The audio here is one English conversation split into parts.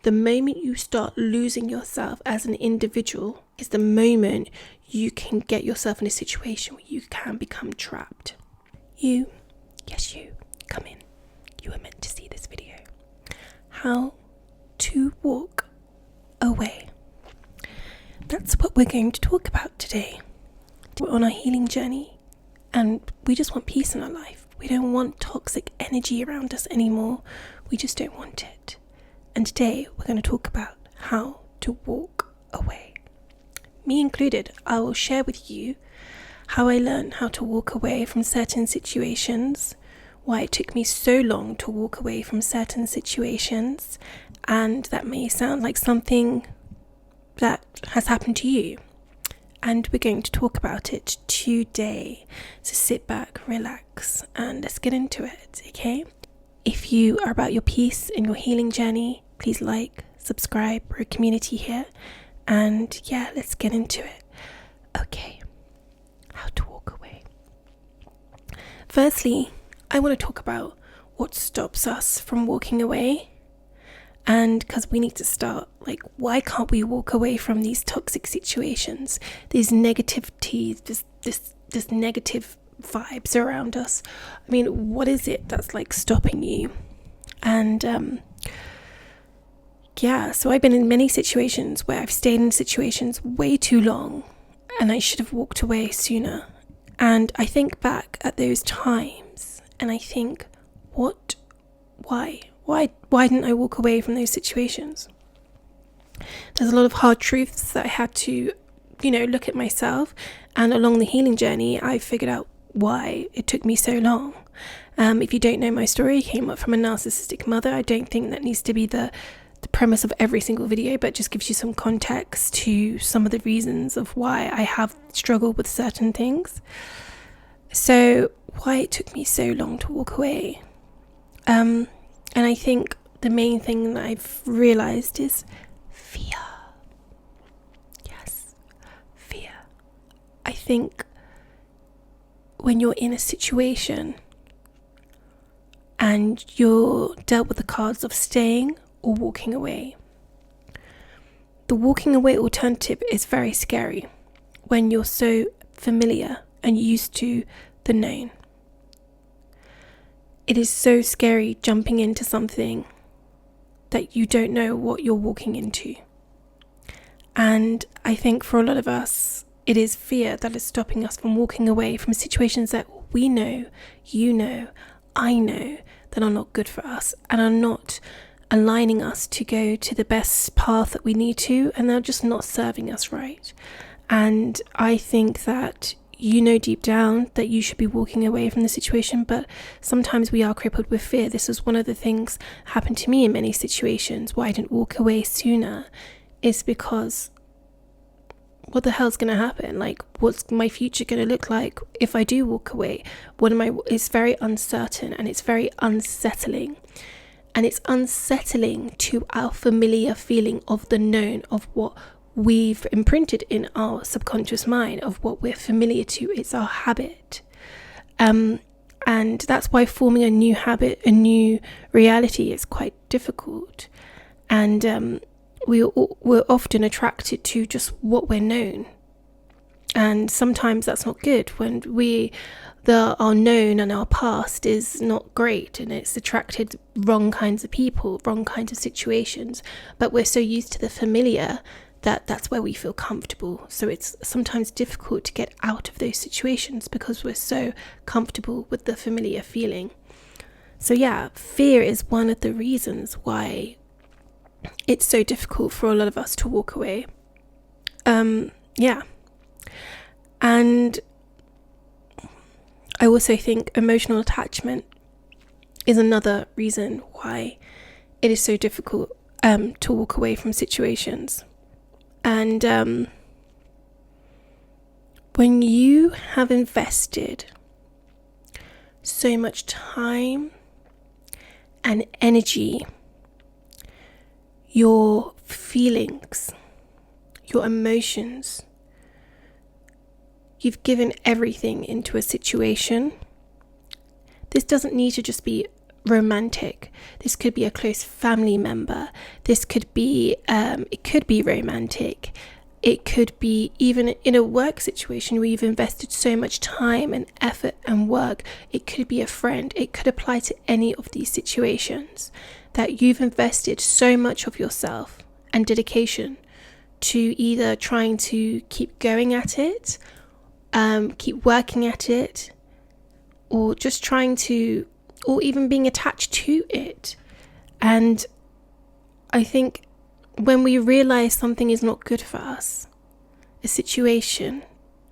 the moment you start losing yourself as an individual is the moment you can get yourself in a situation where you can become trapped. You, come in. You were meant to see this video. How to walk away. That's what we're going to talk about today. We're on our healing journey and we just want peace in our life. We don't want toxic energy around us anymore. We just don't want it. And today we're going to talk about how to walk away. Me included, I will share with you how I learned how to walk away from certain situations, why it took me so long to walk away from certain situations, and that may sound like something that has happened to you. And we're going to talk about it today. So sit back, relax, and let's get into it, okay? If you are about your peace and your healing journey, please like, subscribe. We're a community here. And yeah, let's get into it. Okay, how to walk away. Firstly, I want to talk about what stops us from walking away. And because we need to start, why can't we walk away from these toxic situations, these negativity, this negative vibes around us? I mean, what is it that's stopping you? And so I've been in many situations where I've stayed in situations way too long and I should have walked away sooner. And I think back at those times and I think, why didn't I walk away from those situations? There's a lot of hard truths that I had to, look at myself, and along the healing journey, I figured out why it took me so long. If you don't know my story, I came up from a narcissistic mother. I don't think that needs to be the premise of every single video, but just gives you some context to some of the reasons of why I have struggled with certain things. So why it took me so long to walk away. And I think the main thing that I've realized is fear. Yes, fear. I think when you're in a situation and you're dealt with the cards of staying or walking away, the walking away alternative is very scary when you're so familiar and used to the known. It is so scary jumping into something that you don't know what you're walking into. And I think for a lot of us, it is fear that is stopping us from walking away from situations that we know, I know, that are not good for us and are not aligning us to go to the best path that we need to, and they're just not serving us right. And I think that deep down that you should be walking away from the situation, but sometimes we are crippled with fear. This is one of the things that happened to me in many situations. Why I didn't walk away sooner is because what the hell's going to happen? What's my future going to look like if I do walk away? It's very uncertain and it's very unsettling. And it's unsettling to our familiar feeling of the known, of what we've imprinted in our subconscious mind, of what we're familiar to. It's our habit. And that's why forming a new habit, a new reality is quite difficult. And we're often attracted to just what we're known. And sometimes that's not good when our known and our past is not great, and it's attracted wrong kinds of people, wrong kinds of situations. But we're so used to the familiar that's where we feel comfortable. So it's sometimes difficult to get out of those situations because we're so comfortable with the familiar feeling. So yeah, fear is one of the reasons why it's so difficult for a lot of us to walk away. And I also think emotional attachment is another reason why it is so difficult to walk away from situations. And when you have invested so much time and energy, your feelings, your emotions, you've given everything into a situation. This doesn't need to just be romantic. This could be a close family member. This could be, it could be romantic. It could be even in a work situation where you've invested so much time and effort and work. It could be a friend. It could apply to any of these situations that you've invested so much of yourself and dedication to either trying to keep going at it, keep working at it, or just trying to, or even being attached to it. And I think when we realize something is not good for us, a situation,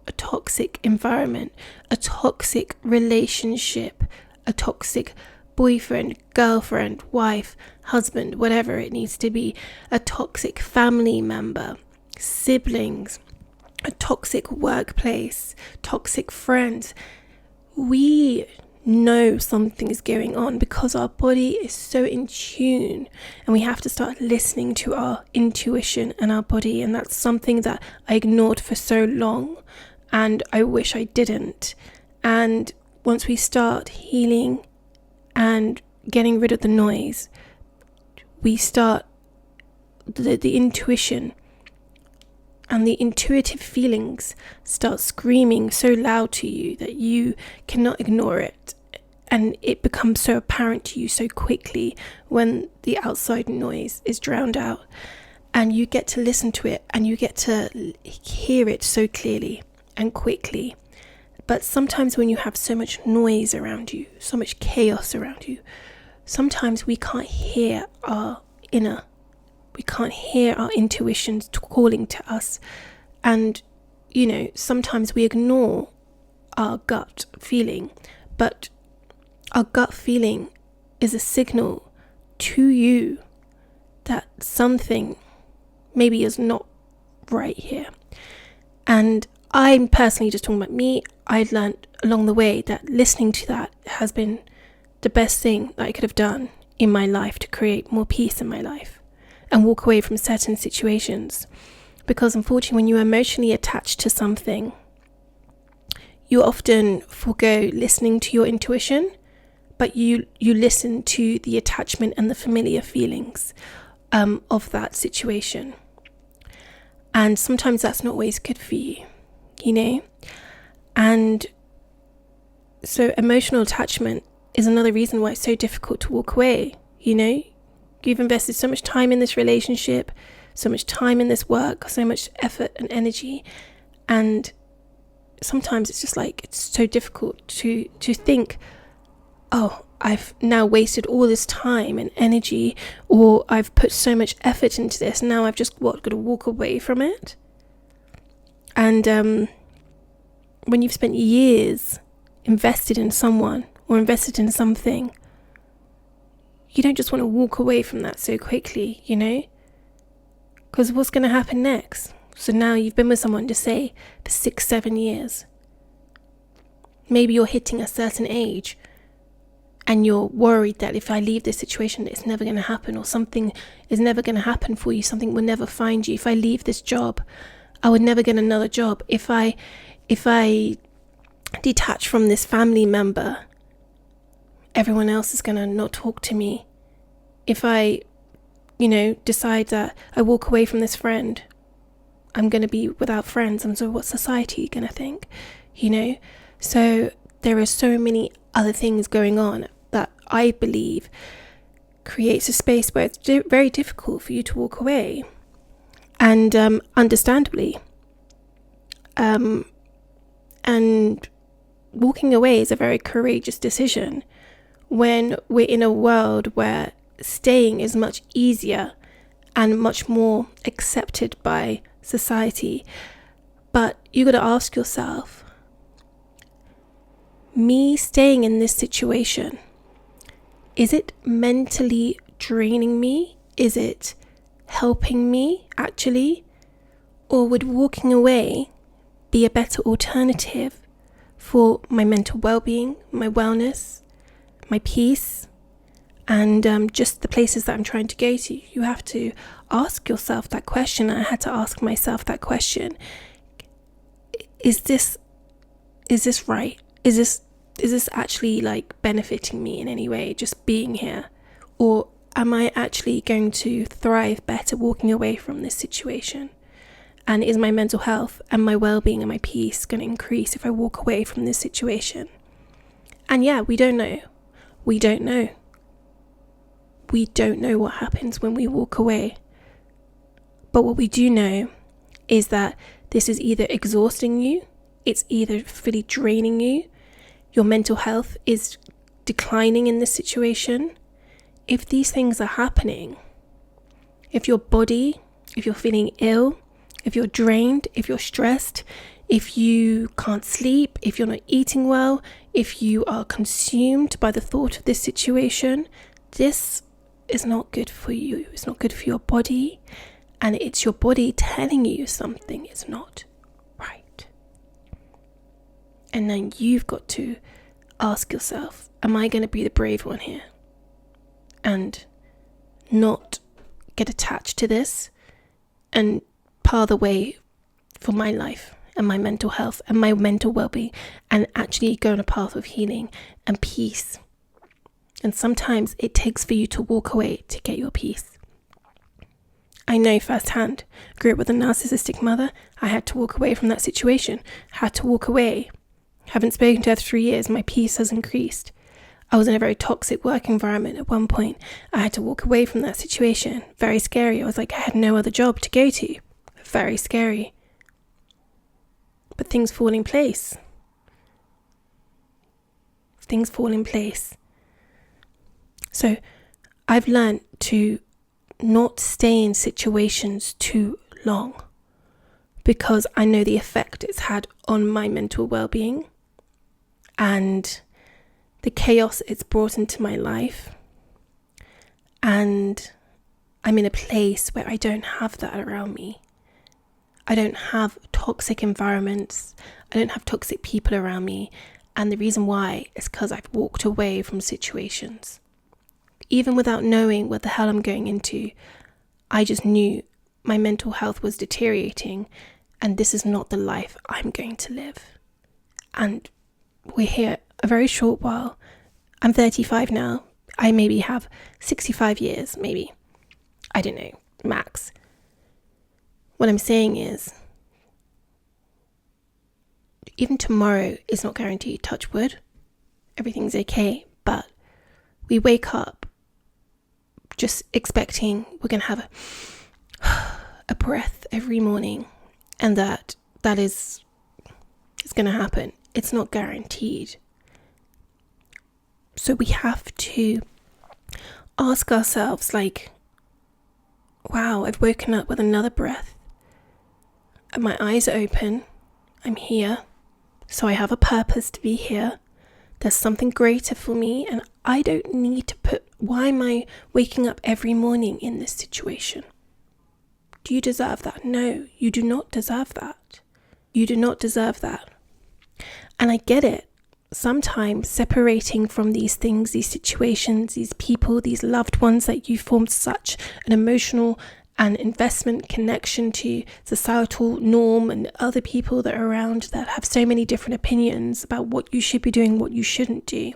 a toxic environment, a toxic relationship, a toxic boyfriend, girlfriend, wife, husband, whatever it needs to be, a toxic family member, siblings, a toxic workplace, toxic friends, we know something is going on because our body is so in tune, and we have to start listening to our intuition and our body. And that's something that I ignored for so long, and I wish I didn't. And once we start healing and getting rid of the noise, we start the intuition and the intuitive feelings start screaming so loud to you that you cannot ignore it. And it becomes so apparent to you so quickly when the outside noise is drowned out. And you get to listen to it and you get to hear it so clearly and quickly. But sometimes when you have so much noise around you, so much chaos around you, sometimes we can't hear our inner. We can't hear our intuitions calling to us. And, sometimes we ignore our gut feeling. But our gut feeling is a signal to you that something maybe is not right here. And I'm personally just talking about me. I learned along the way that listening to that has been the best thing that I could have done in my life to create more peace in my life and walk away from certain situations. Because unfortunately, when you're emotionally attached to something, you often forego listening to your intuition, but you listen to the attachment and the familiar feelings of that situation. And sometimes that's not always good for you, And so emotional attachment is another reason why it's so difficult to walk away, You've invested so much time in this relationship, so much time in this work, so much effort and energy. And sometimes it's just like, it's so difficult to think, oh, I've now wasted all this time and energy, or I've put so much effort into this. Now I've just got to walk away from it. And when you've spent years invested in someone or invested in something, you don't just want to walk away from that so quickly, Because what's going to happen next? So now you've been with someone, just say, for 6-7 years. Maybe you're hitting a certain age and you're worried that if I leave this situation, it's never going to happen, or something is never going to happen for you. Something will never find you. If I leave this job, I would never get another job. If I detach from this family member, everyone else is going to not talk to me. If I, decide that I walk away from this friend, I'm going to be without friends. And so what's society going to think, So there are so many other things going on that I believe creates a space where it's very difficult for you to walk away. And understandably. And walking away is a very courageous decision when we're in a world where staying is much easier and much more accepted by society. But you got to ask yourself, me staying in this situation, is it mentally draining me? Is it helping me actually? Or would walking away be a better alternative for my mental well-being, my wellness, my peace, and just the places that I'm trying to go to? You have to ask yourself that question. I had to ask myself that question. Is this right? Is is this actually like benefiting me in any way, just being here? Or am I actually going to thrive better walking away from this situation? And is my mental health and my well-being and my peace going to increase if I walk away from this situation? And yeah, we don't know. We don't know. We don't know what happens when we walk away. But what we do know is that this is either exhausting you, it's either fully draining you, your mental health is declining in this situation. If these things are happening, if your body, if you're feeling ill, if you're drained, if you're stressed, if you can't sleep, if you're not eating well, if you are consumed by the thought of this situation, this is not good for you. It's not good for your body. And it's your body telling you something is not right. And then you've got to ask yourself, am I going to be the brave one here? And not get attached to this and pave the way for my life and my mental health and my mental well-being, and actually go on a path of healing and peace. And sometimes it takes for you to walk away to get your peace. I know firsthand. Grew up with a narcissistic mother. I had to walk away from that situation. Had to walk away. Haven't spoken to her for 3 years. My peace has increased. I was in a very toxic work environment at one point. I had to walk away from that situation. Very scary. I was like, I had no other job to go to. Very scary. But things fall in place. Things fall in place. So I've learned to not stay in situations too long, because I know the effect it's had on my mental well-being and the chaos it's brought into my life. And I'm in a place where I don't have that around me. I don't have toxic environments. I don't have toxic people around me. And the reason why is because I've walked away from situations. Even without knowing what the hell I'm going into, I just knew my mental health was deteriorating, and this is not the life I'm going to live. And we're here a very short while. I'm 35 now. I maybe have 65 years, maybe. I don't know, max. What I'm saying is, even tomorrow is not guaranteed, touch wood. Everything's okay, but we wake up just expecting we're going to have a breath every morning, and that is going to happen. It's not guaranteed. So we have to ask ourselves, like, wow, I've woken up with another breath. And my eyes are open. I'm here. So I have a purpose to be here. There's something greater for me, and I don't need to why am I waking up every morning in this situation? Do you deserve that? No, you do not deserve that. You do not deserve that. And I get it. Sometimes separating from these things, these situations, these people, these loved ones that you formed such an emotional and investment connection to, societal norm and other people that are around that have so many different opinions about what you should be doing, what you shouldn't do.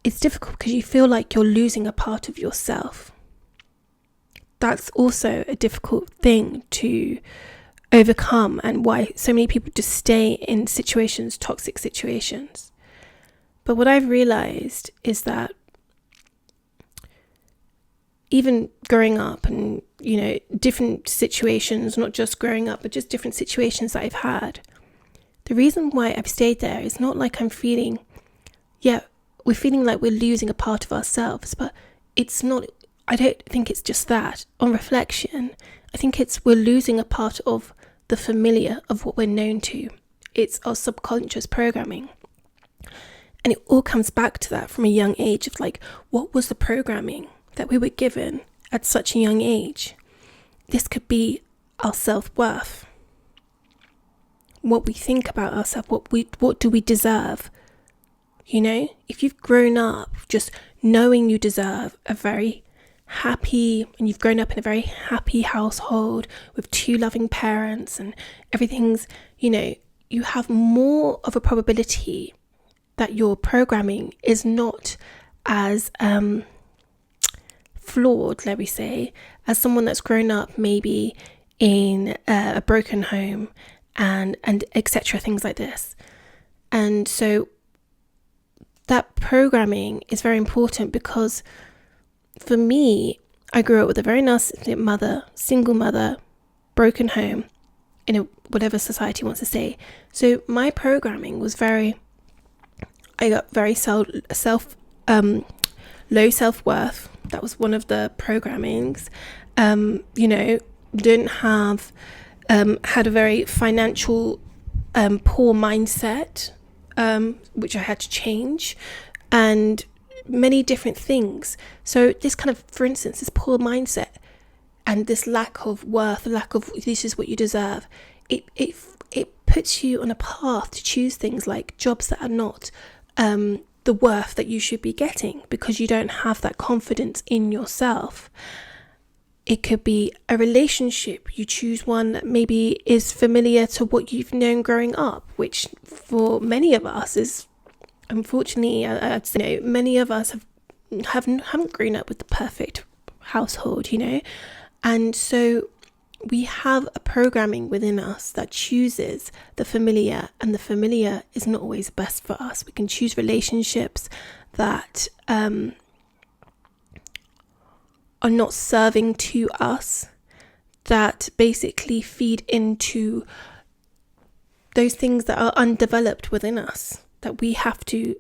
It's difficult because you feel like you're losing a part of yourself. That's also a difficult thing to overcome, and why so many people just stay in situations, toxic situations. But what I've realized is that even growing up and, different situations, not just growing up, but just different situations that I've had, the reason why I've stayed there is not like I'm feeling, we're feeling like we're losing a part of ourselves, but it's not, I don't think it's just that. On reflection, I think we're losing a part of the familiar, of what we're known to. It's our subconscious programming. And it all comes back to that from a young age of like, what was the programming that we were given at such a young age? This could be our self-worth, what we think about ourselves, what do we deserve? If you've grown up just knowing you deserve a very happy, and you've grown up in a very happy household with 2 loving parents and everything's, you have more of a probability that your programming is not as flawed, let me say, as someone that's grown up maybe in a broken home and etc., things like this. And so that programming is very important, because for me, I grew up with a very narcissistic mother, single mother, broken home, in whatever society wants to say. So my programming was I got very low self-worth. That was one of the programmings. Didn't have, had a very financial, poor mindset, which I had to change, and many different things. So this kind of, for instance, this poor mindset and this lack of worth, lack of this is what you deserve, it puts you on a path to choose things like jobs that are not the worth that you should be getting, because you don't have that confidence in yourself. It could be a relationship. You choose one that maybe is familiar to what you've known growing up, which for many of us is, unfortunately, I'd say, many of us haven't grown up with the perfect household, and so we have a programming within us that chooses the familiar, and the familiar is not always best for us. We can choose relationships that are not serving to us, that basically feed into those things that are undeveloped within us, that we have to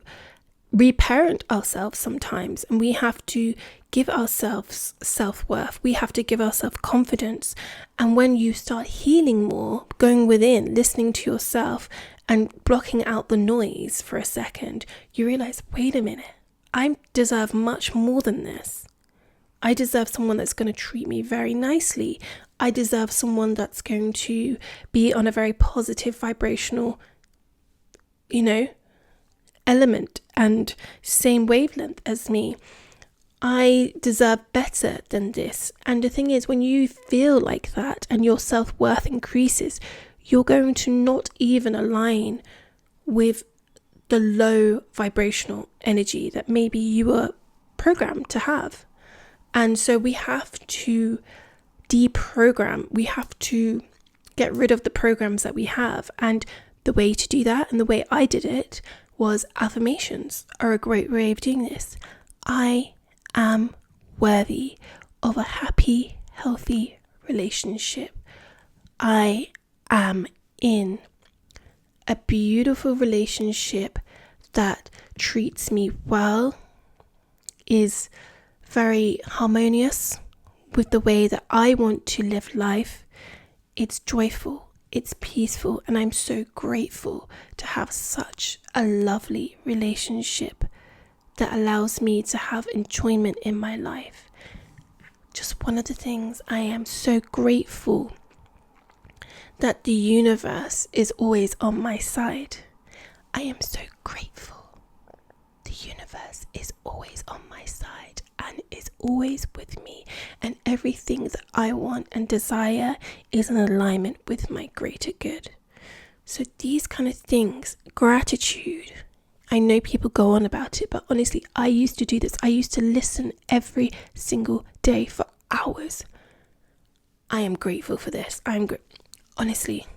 reparent ourselves sometimes, and we have to give ourselves self-worth. We have to give ourselves confidence. And when you start healing more, going within, listening to yourself and blocking out the noise for a second, you realize, wait a minute, I deserve much more than this. I deserve someone that's going to treat me very nicely. I deserve someone that's going to be on a very positive vibrational, element and same wavelength as me. I deserve better than this. And the thing is, when you feel like that and your self-worth increases, you're going to not even align with the low vibrational energy that maybe you were programmed to have. And so we have to deprogram. We have to get rid of the programs that we have. And the way to do that, and the way I did it, was affirmations are a great way of doing this. I am worthy of a happy, healthy relationship. I am in a beautiful relationship that treats me well, is very harmonious with the way that I want to live life. It's joyful, it's peaceful, and I'm so grateful to have such a lovely relationship that allows me to have enjoyment in my life. Just one of the things, I am so grateful that the universe is always on my side. I am so grateful the universe is always on my side and is always with me, and everything that I want and desire is in alignment with my greater good. So these kind of things, gratitude, I know people go on about it, but honestly, I used to do this. I used to listen every single day for hours. I am grateful for this. Honestly,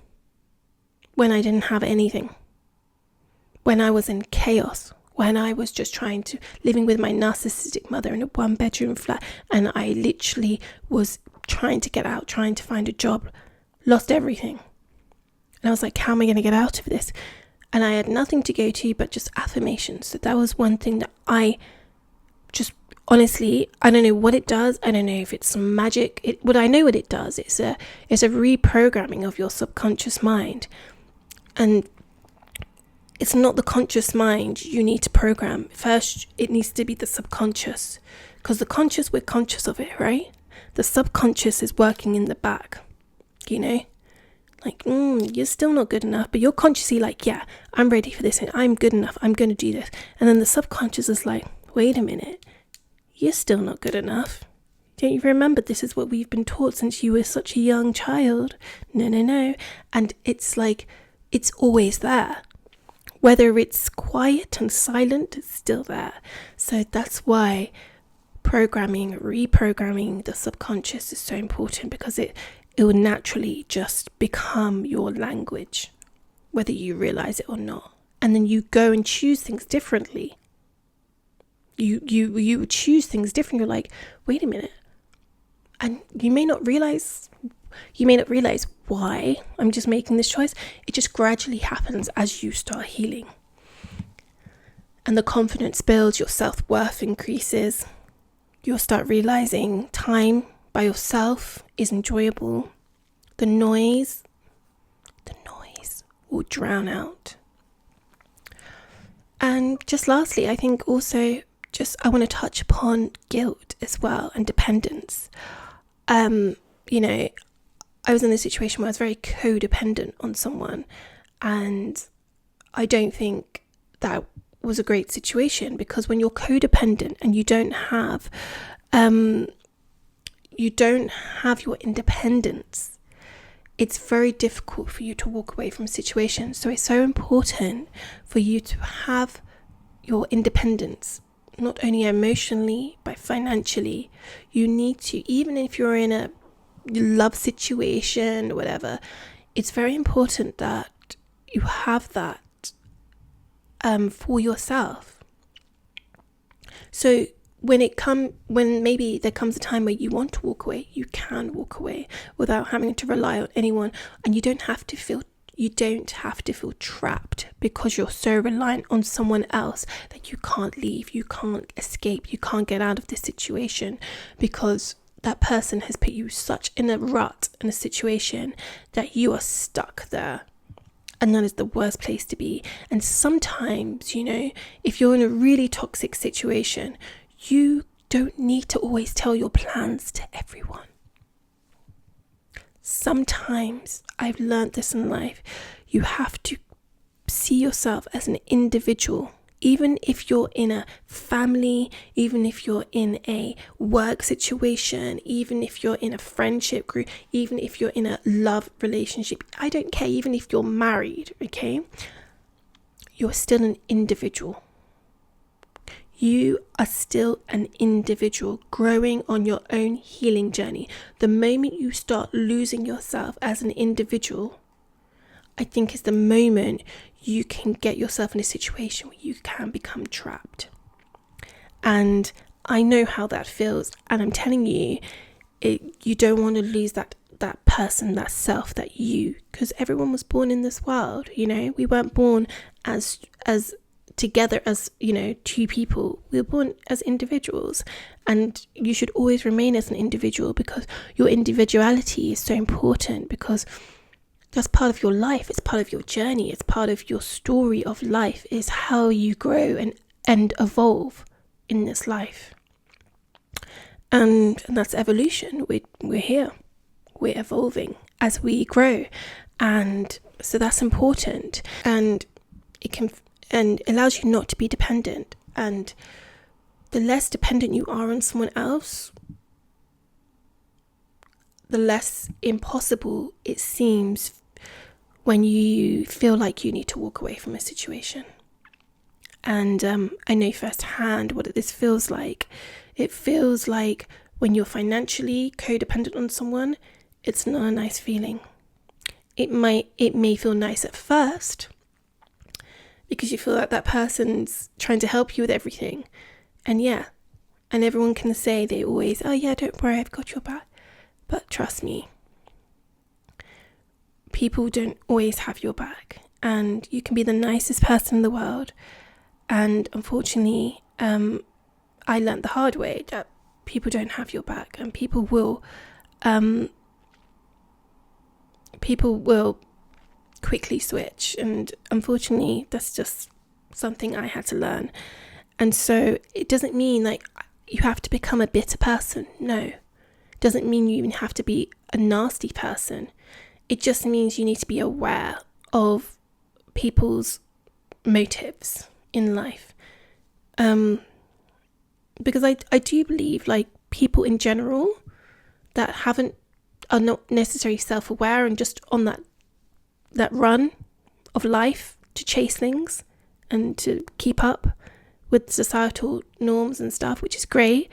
when I didn't have anything, when I was in chaos, when I was just living with my narcissistic mother in a 1-bedroom flat, and I literally was trying to get out, trying to find a job, lost everything. And I was like, how am I going to get out of this? And I had nothing to go to but just affirmations. So that was one thing that I just, honestly, I don't know what it does. I don't know if it's magic. But I know what it does. It's a reprogramming of your subconscious mind. And it's not the conscious mind you need to program. First, it needs to be the subconscious. Because the conscious, we're conscious of it, right? The subconscious is working in the back, Like, you're still not good enough. But you're consciously like, yeah, I'm ready for this. And I'm good enough. I'm going to do this. And then the subconscious is like, wait a minute. You're still not good enough. Don't you remember this is what we've been taught since you were such a young child? No. And it's like it's always there. Whether it's quiet and silent, it's still there. So that's why reprogramming the subconscious is so important, because it will naturally just become your language, whether you realize it or not. And then you go and choose things differently. You choose things differently. You're like, wait a minute. And you may not realize why I'm just making this choice. It just gradually happens as you start healing. And the confidence builds, your self-worth increases. You'll start realizing time by yourself is enjoyable. The noise will drown out. And just lastly, I think also I want to touch upon guilt as well, and dependence. I was in a situation where I was very codependent on someone, and I don't think that was a great situation, because when you're codependent and you don't have your independence, it's very difficult for you to walk away from situations. So it's so important for you to have your independence, not only emotionally, but financially. You need to, even if you're in a love situation or whatever, it's very important that you have that for yourself. So when maybe there comes a time where you want to walk away, you can walk away without having to rely on anyone, and you don't have to feel trapped because you're so reliant on someone else that you can't leave, you can't escape, you can't get out of this situation, because that person has put you such in a rut, in a situation, that you are stuck there. And that is the worst place to be. And sometimes, if you're in a really toxic situation, you don't need to always tell your plans to everyone. Sometimes, I've learned this in life, you have to see yourself as an individual. Even if you're in a family, even if you're in a work situation, even if you're in a friendship group, even if you're in a love relationship, I don't care, even if you're married, okay? You're still an individual. You are still an individual growing on your own healing journey. The moment you start losing yourself as an individual, I think is the moment you can get yourself in a situation where you can become trapped. And I know how that feels. And I'm telling you, you don't want to lose that person, that self, that you, because everyone was born in this world. We weren't born as together as, two people. We were born as individuals, and you should always remain as an individual, because your individuality is so important, because that's part of your life. It's part of your journey. It's part of your story of life, is how you grow and evolve in this life. And that's evolution. We're here. We're evolving as we grow. And so that's important. And it allows you not to be dependent. And the less dependent you are on someone else, the less impossible it seems when you feel like you need to walk away from a situation. And I know firsthand what this feels like. It feels like when you're financially codependent on someone, it's not a nice feeling. It may feel nice at first, because you feel like that person's trying to help you with everything. And everyone can say, they always, oh yeah, don't worry, I've got your back. But trust me, people don't always have your back, and you can be the nicest person in the world. And unfortunately, I learned the hard way that people don't have your back, and people will quickly switch. And unfortunately, that's just something I had to learn. And so it doesn't mean like you have to become a bitter person. No. Doesn't mean you even have to be a nasty person. It just means you need to be aware of people's motives in life. Because I do believe like people in general that are not necessarily self-aware and just on that run of life to chase things and to keep up with societal norms and stuff, which is great.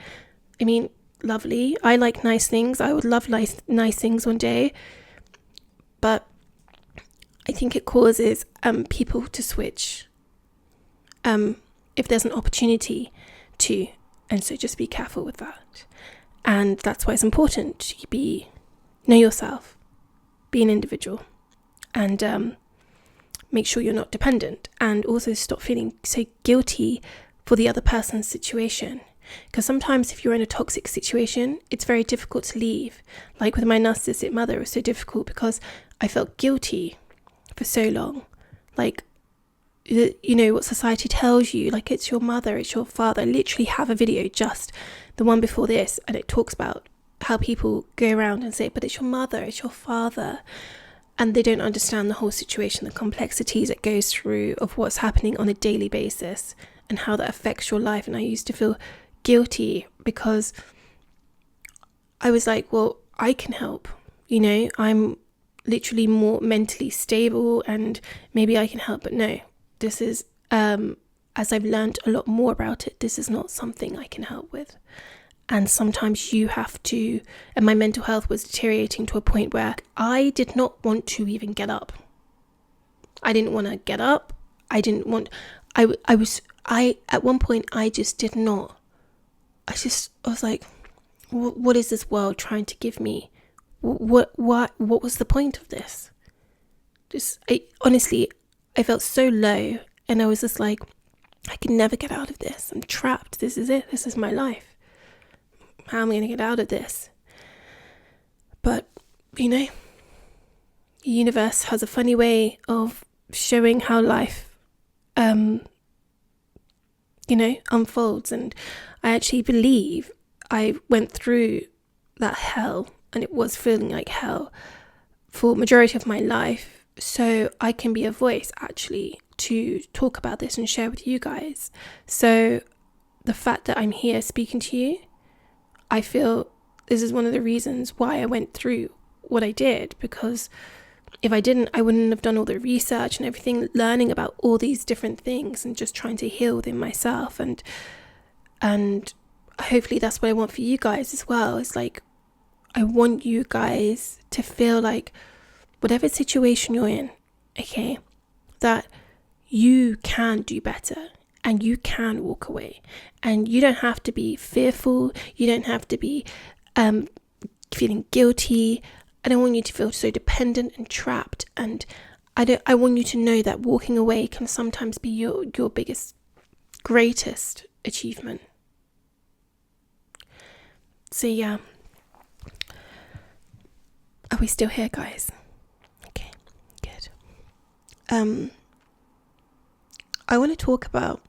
I mean, lovely. I like nice things. I would love nice things one day. But I think it causes people to switch if there's an opportunity to. And so just be careful with that. And that's why it's important to know yourself, be an individual, and make sure you're not dependent, and also stop feeling so guilty for the other person's situation. Because sometimes if you're in a toxic situation, it's very difficult to leave. Like with my narcissistic mother, it was so difficult because I felt guilty for so long. Like, you know what society tells you, like it's your mother, it's your father. I literally have a video, just the one before this, and it talks about how people go around and say, but it's your mother, it's your father. And they don't understand the whole situation, the complexities it goes through of what's happening on a daily basis and how that affects your life. And I used to feel guilty because I was like, well, I can help. You know, I'm literally more mentally stable and maybe I can help. But no, this is, as I've learned a lot more about it, this is not something I can help with. And sometimes you have to, and my mental health was deteriorating to a point where I did not want to even get up. I didn't want to get up. I at one point, I just did not. I was like, what is this world trying to give me? What was the point of this? Honestly, I felt so low, and I was just like, I can never get out of this. I'm trapped. This is it. This is my life. How am I going to get out of this? But, you know, the universe has a funny way of showing how life, unfolds. And I actually believe I went through that hell, and it was feeling like hell for majority of my life. So I can be a voice actually to talk about this and share with you guys. So the fact that I'm here speaking to you, I feel this is one of the reasons why I went through what I did, because if I didn't, I wouldn't have done all the research and everything, learning about all these different things and just trying to heal within myself. And hopefully that's what I want for you guys as well. It's like, I want you guys to feel like whatever situation you're in, okay, that you can do better. And you can walk away, and you don't have to be fearful. You don't have to be feeling guilty. I don't want you to feel so dependent and trapped. And I want you to know that walking away can sometimes be your biggest, greatest achievement. So yeah, are we still here, guys? Okay, good. I want to talk about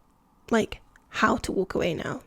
like how to walk away now.